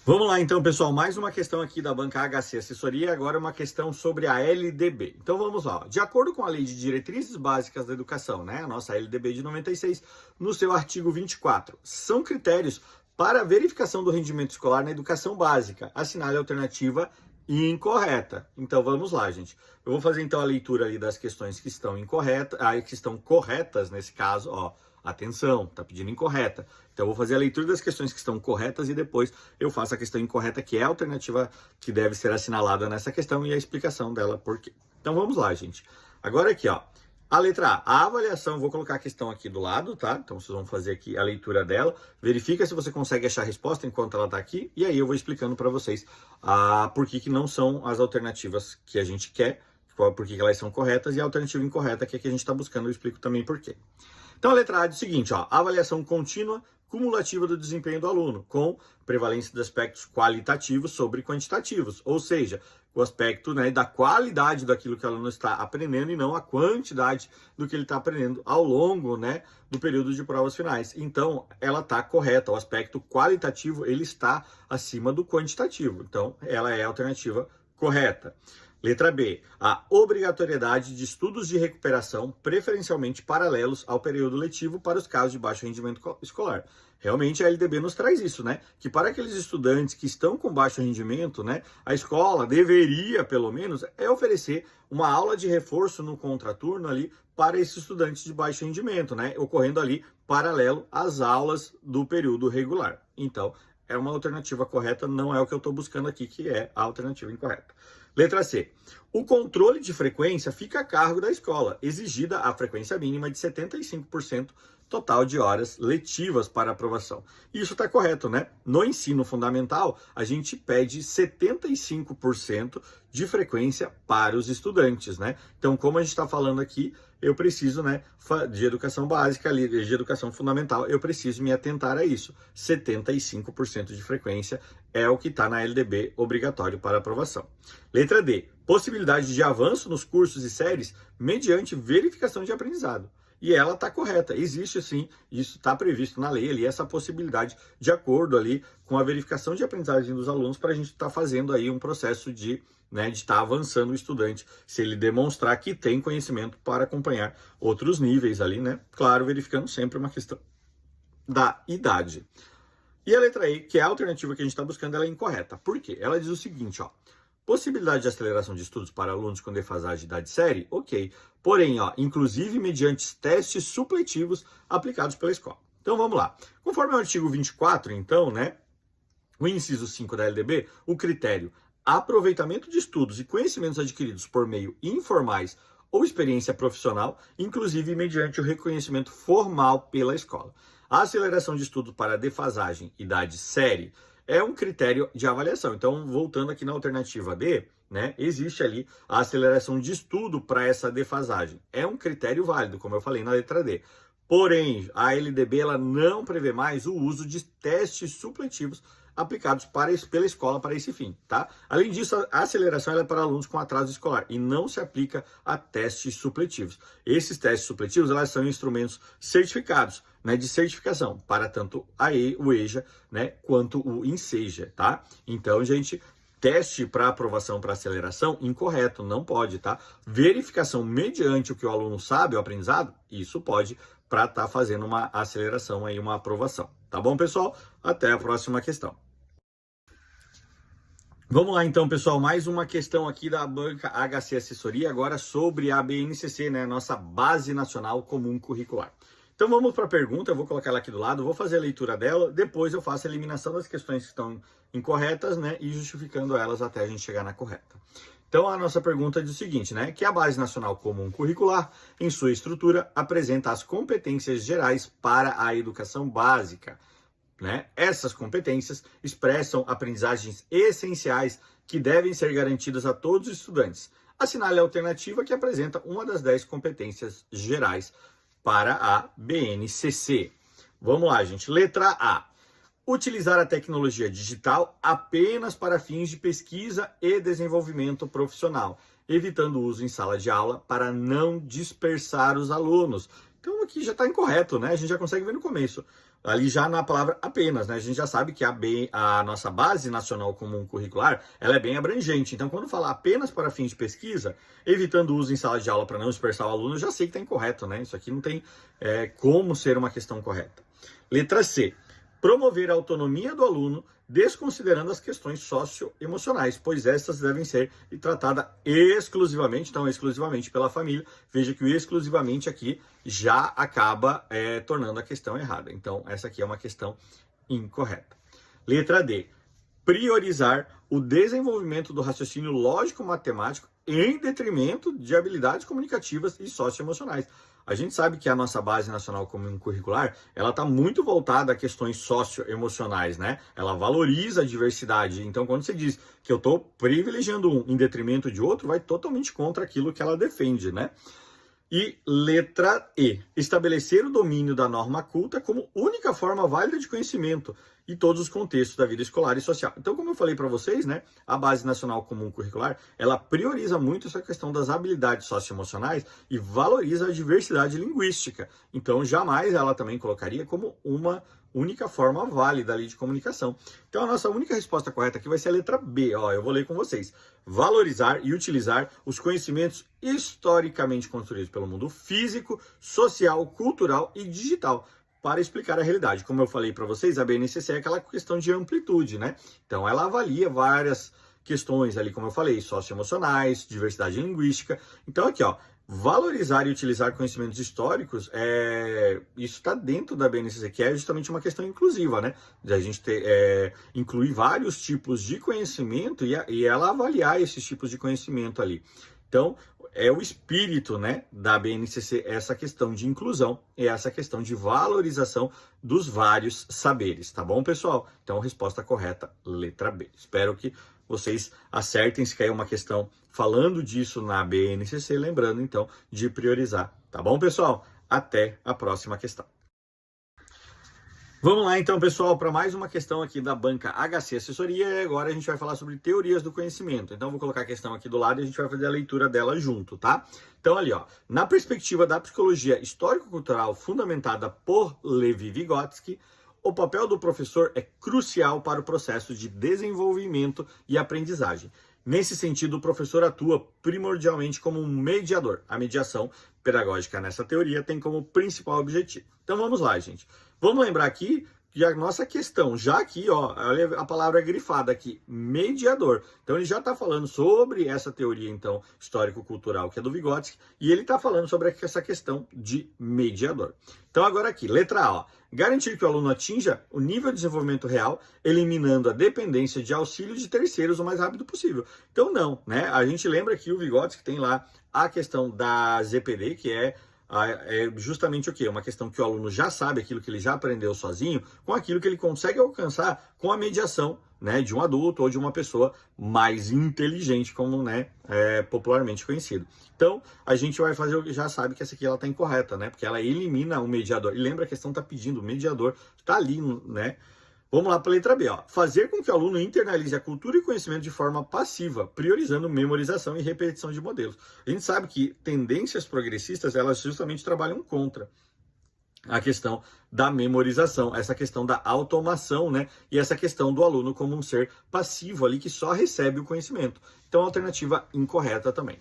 Vamos lá então, pessoal, mais uma questão aqui da banca HC Assessoria, agora uma questão sobre a LDB. Então vamos lá, de acordo com a Lei de Diretrizes Básicas da Educação, né, a nossa LDB de 96, no seu artigo 24, são critérios para verificação do rendimento escolar na educação básica, assinale a alternativa incorreta. Então vamos lá, gente. Eu vou fazer então a leitura ali das questões que estão incorretas, que estão corretas nesse caso, ó. Atenção, tá pedindo incorreta. Então, eu vou fazer a leitura das questões que estão corretas e depois eu faço a questão incorreta, que é a alternativa que deve ser assinalada nessa questão e a explicação dela por quê. Então, vamos lá, gente. Agora aqui, ó. A letra A avaliação, vou colocar a questão aqui do lado, tá? Então, vocês vão fazer aqui a leitura dela. Verifica se você consegue achar a resposta enquanto ela tá aqui. E aí eu vou explicando para vocês por que não são as alternativas que a gente quer, por que elas são corretas, e a alternativa incorreta, que é que a gente está buscando, eu explico também por quê. Então, a letra A diz o seguinte, ó, avaliação contínua cumulativa do desempenho do aluno, com prevalência de aspectos qualitativos sobre quantitativos, ou seja, o aspecto, né, da qualidade daquilo que o aluno está aprendendo e não a quantidade do que ele está aprendendo ao longo, né, do período de provas finais. Então, ela está correta, o aspecto qualitativo ele está acima do quantitativo, então ela é a alternativa correta. Letra B, a obrigatoriedade de estudos de recuperação, preferencialmente paralelos ao período letivo para os casos de baixo rendimento escolar. Realmente a LDB nos traz isso, né? Que para aqueles estudantes que estão com baixo rendimento, né, a escola deveria, pelo menos, oferecer uma aula de reforço no contraturno ali para esses estudantes de baixo rendimento, né? Ocorrendo ali paralelo às aulas do período regular. Então, é uma alternativa correta, não é o que eu estou buscando aqui, que é a alternativa incorreta. Letra C. O controle de frequência fica a cargo da escola, exigida a frequência mínima de 75% total de horas letivas para aprovação. Isso está correto, né? No ensino fundamental, a gente pede 75% de frequência para os estudantes, né? Então, como a gente está falando aqui, eu preciso, né, de educação básica, de educação fundamental, eu preciso me atentar a isso. 75% de frequência é o que está na LDB obrigatório para aprovação. Letra D. Possibilidade de avanço nos cursos e séries mediante verificação de aprendizado. E ela está correta, existe sim, isso está previsto na lei ali, essa possibilidade de acordo ali com a verificação de aprendizagem dos alunos para a gente estar fazendo aí um processo de estar avançando o estudante, se ele demonstrar que tem conhecimento para acompanhar outros níveis ali, né? Claro, verificando sempre uma questão da idade. E a letra E, que é a alternativa que a gente está buscando, ela é incorreta. Por quê? Ela diz o seguinte, ó. Possibilidade de aceleração de estudos para alunos com defasagem de idade série? Ok. Porém, ó, inclusive mediante testes supletivos aplicados pela escola. Então, vamos lá. Conforme o artigo 24, então, né, o inciso 5 da LDB, o critério aproveitamento de estudos e conhecimentos adquiridos por meio informais ou experiência profissional, inclusive mediante o reconhecimento formal pela escola. A aceleração de estudos para defasagem idade série é um critério de avaliação. Então, voltando aqui na alternativa D, né, existe ali a aceleração de estudo para essa defasagem. É um critério válido, como eu falei na letra D. Porém, a LDB ela não prevê mais o uso de testes supletivos aplicados pela escola para esse fim, tá? Além disso, a aceleração é para alunos com atraso escolar e não se aplica a testes supletivos. Esses testes supletivos, elas são instrumentos certificados, né, de certificação para tanto o EJA, né, quanto o INSEJA, tá? Então, gente, teste para aprovação para aceleração, incorreto, não pode, tá? Verificação mediante o que o aluno sabe, o aprendizado, isso pode, para estar fazendo uma aceleração aí, uma aprovação. Tá bom, pessoal? Até a próxima questão. Vamos lá então, pessoal, mais uma questão aqui da banca HC Assessoria, agora sobre a BNCC, né, nossa Base Nacional Comum Curricular. Então vamos para a pergunta, eu vou colocar ela aqui do lado, vou fazer a leitura dela, depois eu faço a eliminação das questões que estão incorretas, né, e justificando elas até a gente chegar na correta. Então a nossa pergunta diz o seguinte, né, que a Base Nacional Comum Curricular, em sua estrutura, apresenta as competências gerais para a educação básica, né? Essas competências expressam aprendizagens essenciais que devem ser garantidas a todos os estudantes. Assinale a alternativa que apresenta uma das 10 competências gerais para a BNCC. Vamos lá, gente. Letra A. Utilizar a tecnologia digital apenas para fins de pesquisa e desenvolvimento profissional, evitando o uso em sala de aula para não dispersar os alunos. Então aqui já está incorreto, né? A gente já consegue ver no começo. ali já na palavra apenas, né? A gente já sabe que a nossa base nacional comum curricular, ela é bem abrangente. Então, quando fala apenas para fins de pesquisa, evitando o uso em sala de aula para não dispersar o aluno, eu já sei que está incorreto, né? Isso aqui não tem como ser uma questão correta. Letra C. Promover a autonomia do aluno, desconsiderando as questões socioemocionais, pois estas devem ser tratadas exclusivamente, então exclusivamente pela família. Veja que o exclusivamente aqui já acaba tornando a questão errada. Então, essa aqui é uma questão incorreta. Letra D. Priorizar o desenvolvimento do raciocínio lógico-matemático em detrimento de habilidades comunicativas e socioemocionais. A gente sabe que a nossa base nacional comum curricular, ela está muito voltada a questões socioemocionais, né? Ela valoriza a diversidade. Então, quando você diz que eu estou privilegiando um em detrimento de outro, vai totalmente contra aquilo que ela defende, né? E letra E, estabelecer o domínio da norma culta como única forma válida de conhecimento em todos os contextos da vida escolar e social. Então, como eu falei para vocês, né, a Base Nacional Comum Curricular, ela prioriza muito essa questão das habilidades socioemocionais e valoriza a diversidade linguística. Então, jamais ela também colocaria como uma única forma válida ali de comunicação. Então, a nossa única resposta correta aqui vai ser a letra B. Ó, eu vou ler com vocês. Valorizar e utilizar os conhecimentos historicamente construídos pelo mundo físico, social, cultural e digital para explicar a realidade. Como eu falei para vocês, a BNCC é aquela questão de amplitude, né? Então, ela avalia várias questões ali, como eu falei, socioemocionais, diversidade linguística. Então, aqui, ó, valorizar e utilizar conhecimentos históricos, isso está dentro da BNCC, que é justamente uma questão inclusiva, né? De a gente incluir vários tipos de conhecimento e ela avaliar esses tipos de conhecimento ali. Então, é o espírito, né, da BNCC, essa questão de inclusão e essa questão de valorização dos vários saberes, tá bom, pessoal? Então, resposta correta, letra B. Espero que vocês acertem se cair uma questão falando disso na BNCC, lembrando, então, de priorizar, tá bom, pessoal? Até a próxima questão. Vamos lá, então, pessoal, para mais uma questão aqui da banca HC Assessoria. E agora a gente vai falar sobre teorias do conhecimento. Então, vou colocar a questão aqui do lado e a gente vai fazer a leitura dela junto, tá? Então, ali, ó, na perspectiva da psicologia histórico-cultural fundamentada por Levi-Vygotsky, o papel do professor é crucial para o processo de desenvolvimento e aprendizagem. Nesse sentido, o professor atua primordialmente como um mediador. A mediação pedagógica nessa teoria tem como principal objetivo. Então vamos lá, gente. Vamos lembrar aqui que a nossa questão, já aqui, ó, olha a palavra grifada aqui, mediador. Então ele já está falando sobre essa teoria, então, histórico-cultural, que é do Vygotsky, e ele está falando sobre essa questão de mediador. Então agora aqui, letra A, ó, garantir que o aluno atinja o nível de desenvolvimento real, eliminando a dependência de auxílio de terceiros o mais rápido possível. Então não, né? A gente lembra que o Vygotsky tem lá a questão da ZPD, que é justamente o quê? Uma questão que o aluno já sabe aquilo que ele já aprendeu sozinho, com aquilo que ele consegue alcançar com a mediação, né, de um adulto ou de uma pessoa mais inteligente, como, né, popularmente conhecido. Então, a gente vai fazer o que já sabe que essa aqui ela está incorreta, né, porque ela elimina o mediador. E lembra, a questão está pedindo, o mediador está ali, né. Vamos lá para a letra B, ó. Fazer com que o aluno internalize a cultura e conhecimento de forma passiva, priorizando memorização e repetição de modelos. A gente sabe que tendências progressistas, elas justamente trabalham contra a questão da memorização, essa questão da automação, né? E essa questão do aluno como um ser passivo ali que só recebe o conhecimento. Então, alternativa incorreta também.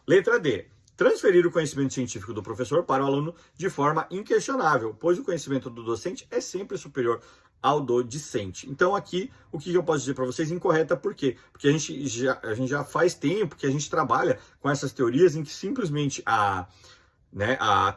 Letra D. Transferir o conhecimento científico do professor para o aluno de forma inquestionável, pois o conhecimento do docente é sempre superior ao do discente. Então aqui, o que eu posso dizer para vocês? Incorreta, por quê? Porque a gente já faz tempo que a gente trabalha com essas teorias em que simplesmente a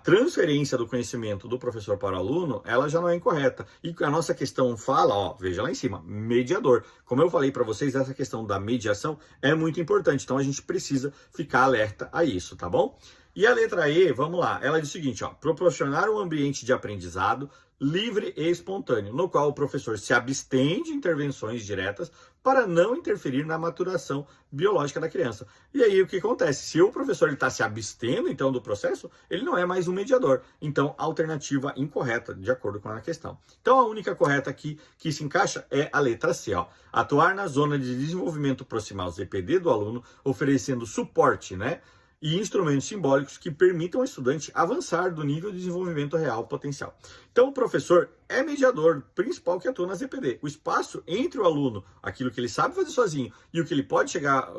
transferência do conhecimento do professor para o aluno, ela já não é incorreta. E a nossa questão fala, ó, veja lá em cima, mediador. Como eu falei para vocês, essa questão da mediação é muito importante, então a gente precisa ficar alerta a isso, tá bom? E a letra E, vamos lá, ela diz o seguinte, ó, proporcionar um ambiente de aprendizado livre e espontâneo, no qual o professor se abstém de intervenções diretas para não interferir na maturação biológica da criança. E aí o que acontece? Se o professor está se abstendo então do processo, ele não é mais um mediador. Então, alternativa incorreta, de acordo com a questão. Então, a única correta aqui que se encaixa é a letra C, ó. Atuar na zona de desenvolvimento proximal, ZPD, do aluno, oferecendo suporte, né? e instrumentos simbólicos que permitam ao estudante avançar do nível de desenvolvimento real potencial. Então, o professor é mediador principal que atua na ZPD. O espaço entre o aluno, aquilo que ele sabe fazer sozinho, e o que ele pode chegar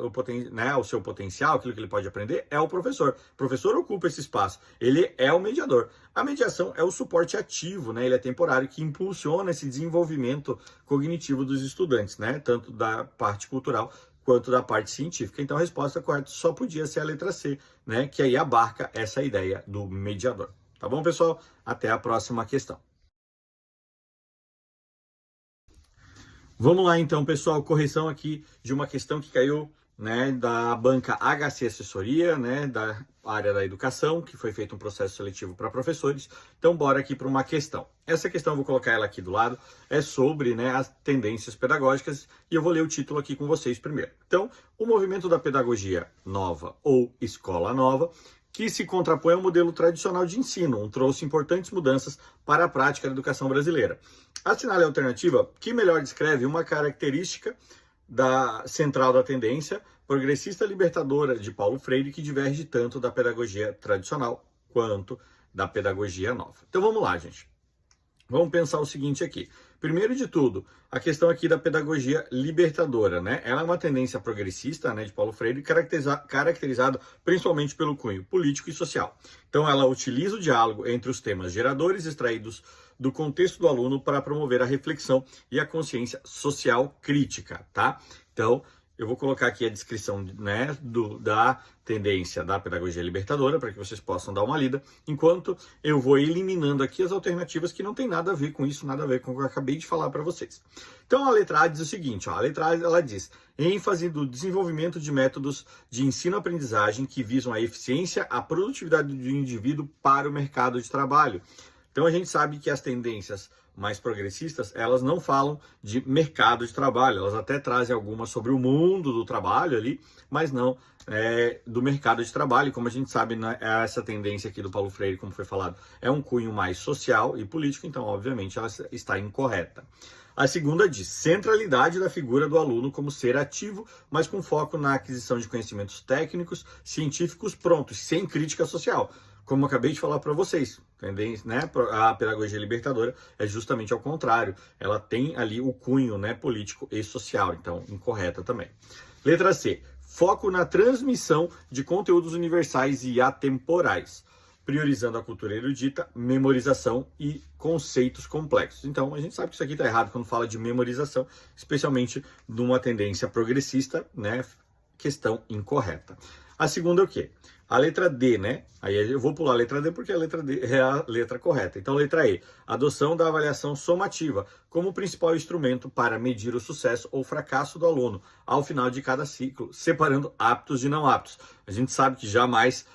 ao seu potencial, aquilo que ele pode aprender, é o professor. O professor ocupa esse espaço, ele é o mediador. A mediação é o suporte ativo, né? Ele é temporário, que impulsiona esse desenvolvimento cognitivo dos estudantes, né? Tanto da parte cultural quanto da parte científica. Então, a resposta correta só podia ser a letra C, né? Que aí abarca essa ideia do mediador. Tá bom, pessoal? Até a próxima questão. Vamos lá, então, pessoal. Correção aqui de uma questão que caiu, né, da banca HC Assessoria, né, da área da educação, que foi feito um processo seletivo para professores. Então, bora aqui para uma questão. Essa questão, eu vou colocar ela aqui do lado, é sobre, né, as tendências pedagógicas, e eu vou ler o título aqui com vocês primeiro. Então, o movimento da pedagogia nova ou escola nova, que se contrapõe ao modelo tradicional de ensino, trouxe importantes mudanças para a prática da educação brasileira. Assinale a alternativa que melhor descreve uma característica central da tendência progressista libertadora de Paulo Freire, que diverge tanto da pedagogia tradicional quanto da pedagogia nova. Então vamos lá, gente. Vamos pensar o seguinte aqui. Primeiro de tudo, a questão aqui da pedagogia libertadora, né? Ela é uma tendência progressista, né, de Paulo Freire, caracterizada principalmente pelo cunho político e social. Então, ela utiliza o diálogo entre os temas geradores extraídos do contexto do aluno para promover a reflexão e a consciência social crítica, tá? Então, eu vou colocar aqui a descrição, né, da tendência da pedagogia libertadora, para que vocês possam dar uma lida, enquanto eu vou eliminando aqui as alternativas que não tem nada a ver com isso, nada a ver com o que eu acabei de falar para vocês. Então, a letra A diz o seguinte, ó, a letra A ela diz, ênfase do desenvolvimento de métodos de ensino-aprendizagem que visam a eficiência, a produtividade do indivíduo para o mercado de trabalho. Então, a gente sabe que as tendências mais progressistas, elas não falam de mercado de trabalho, elas até trazem algumas sobre o mundo do trabalho ali, mas não do mercado de trabalho. Como a gente sabe, né, essa tendência aqui do Paulo Freire, como foi falado, é um cunho mais social e político, então, obviamente, ela está incorreta. A segunda diz, centralidade da figura do aluno como ser ativo, mas com foco na aquisição de conhecimentos técnicos, científicos prontos, sem crítica social. Como eu acabei de falar para vocês, né? A pedagogia libertadora é justamente ao contrário. Ela tem ali o cunho, né, político e social, então incorreta também. Letra C. Foco na transmissão de conteúdos universais e atemporais, priorizando a cultura erudita, memorização e conceitos complexos. Então, a gente sabe que isso aqui está errado quando fala de memorização, especialmente de uma tendência progressista, né? Questão incorreta. A segunda é o quê? A letra D, né? Aí eu vou pular a letra D porque a letra D é a letra correta. Então, letra E. Adoção da avaliação somativa como principal instrumento para medir o sucesso ou fracasso do aluno ao final de cada ciclo, separando aptos de não aptos. A gente sabe que jamais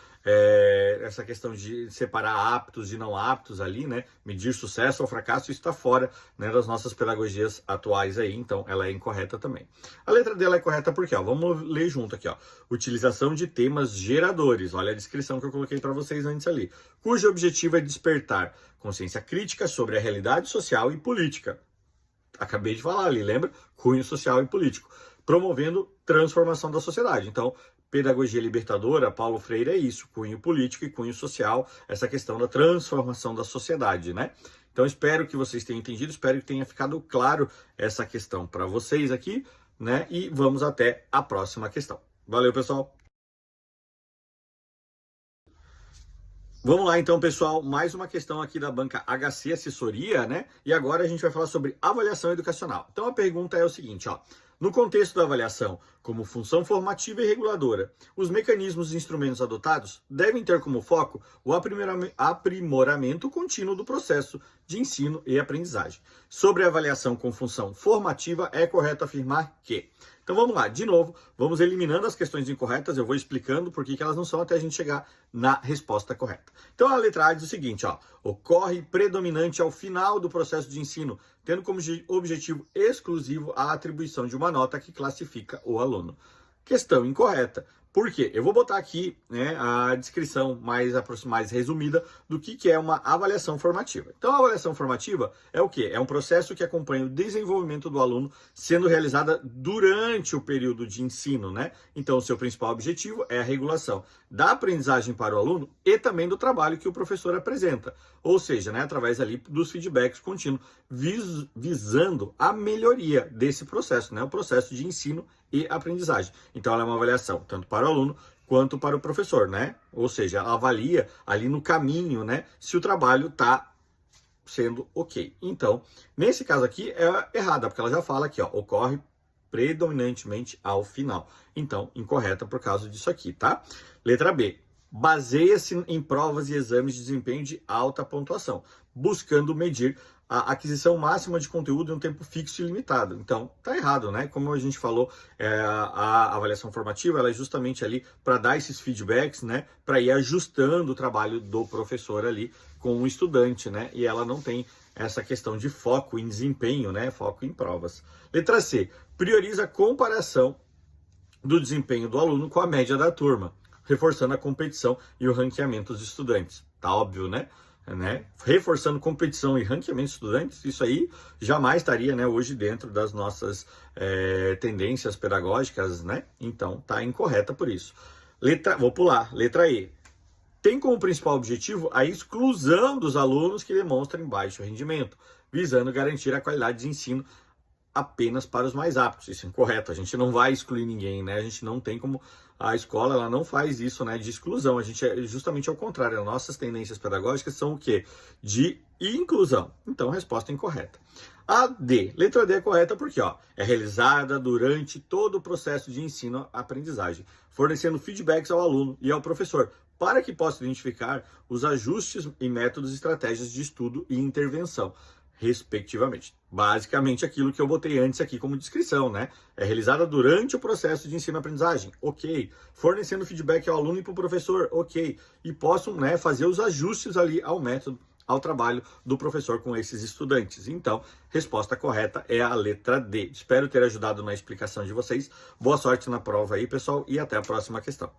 essa questão de separar aptos e não aptos ali, né? Medir sucesso ou fracasso, isso está fora, né, das nossas pedagogias atuais aí, então ela é incorreta também. A letra dela é correta porque, ó, vamos ler junto aqui, ó. Utilização de temas geradores, olha a descrição que eu coloquei para vocês antes ali, cujo objetivo é despertar consciência crítica sobre a realidade social e política. Acabei de falar ali, lembra? Cunho social e político. Promovendo transformação da sociedade. Então, pedagogia libertadora, Paulo Freire é isso, cunho político e cunho social, essa questão da transformação da sociedade, né? Então, espero que vocês tenham entendido, espero que tenha ficado claro essa questão para vocês aqui, né? E vamos até a próxima questão. Valeu, pessoal! Vamos lá então, pessoal, mais uma questão aqui da banca HC Assessoria, né? E agora a gente vai falar sobre avaliação educacional. Então a pergunta é o seguinte, ó. No contexto da avaliação, como função formativa e reguladora, os mecanismos e instrumentos adotados devem ter como foco o aprimoramento contínuo do processo de ensino e aprendizagem. Sobre a avaliação com função formativa, é correto afirmar que... Então vamos lá, de novo, vamos eliminando as questões incorretas, eu vou explicando por que elas não são até a gente chegar na resposta correta. Então a letra A diz o seguinte, ó, ocorre predominante ao final do processo de ensino, tendo como objetivo exclusivo a atribuição de uma nota que classifica o aluno. Questão incorreta. Por quê? Eu vou botar aqui, né, a descrição mais resumida do que é uma avaliação formativa. Então, a avaliação formativa é o quê? É um processo que acompanha o desenvolvimento do aluno sendo realizada durante o período de ensino, né? Então, o seu principal objetivo é a regulação da aprendizagem para o aluno e também do trabalho que o professor apresenta. Ou seja, né, através ali dos feedbacks contínuos, visando a melhoria desse processo, né? O processo de ensino e aprendizagem. Então, ela é uma avaliação tanto para o aluno quanto para o professor, né? Ou seja, ela avalia ali no caminho, né, se o trabalho está sendo ok. Então, nesse caso aqui é errada, porque ela já fala aqui, ó, ocorre predominantemente ao final. Então, incorreta por causa disso aqui, tá? Letra B. Baseia-se em provas e exames de desempenho de alta pontuação, buscando medir a aquisição máxima de conteúdo em um tempo fixo e limitado. Então, tá errado, né? Como a gente falou, a avaliação formativa ela é justamente ali para dar esses feedbacks, né? Para ir ajustando o trabalho do professor ali com o estudante, né? E ela não tem essa questão de foco em desempenho, né? Foco em provas. Letra C. Prioriza a comparação do desempenho do aluno com a média da turma, reforçando a competição e o ranqueamento dos estudantes. Tá óbvio, né? Reforçando competição e ranqueamento de estudantes, isso aí jamais estaria, né, hoje dentro das nossas tendências pedagógicas, né? Então, tá incorreta por isso. Vou pular. Letra E. Tem como principal objetivo a exclusão dos alunos que demonstrem baixo rendimento, visando garantir a qualidade de ensino apenas para os mais aptos. Isso é incorreto, a gente não vai excluir ninguém, né? A gente não tem como, a escola ela não faz isso, né, de exclusão. A gente é justamente ao contrário, as nossas tendências pedagógicas são o quê? De inclusão. Então, resposta incorreta. A D, letra D é correta porque, ó, é realizada durante todo o processo de ensino-aprendizagem, fornecendo feedbacks ao aluno e ao professor, para que possa identificar os ajustes em métodos e estratégias de estudo e intervenção, respectivamente. Basicamente aquilo que eu botei antes aqui como descrição, né? É realizada durante o processo de ensino-aprendizagem, ok. Fornecendo feedback ao aluno e para o professor, ok. E possam, né, fazer os ajustes ali ao método, ao trabalho do professor com esses estudantes. Então, resposta correta é a letra D. Espero ter ajudado na explicação de vocês. Boa sorte na prova aí, pessoal, e até a próxima questão.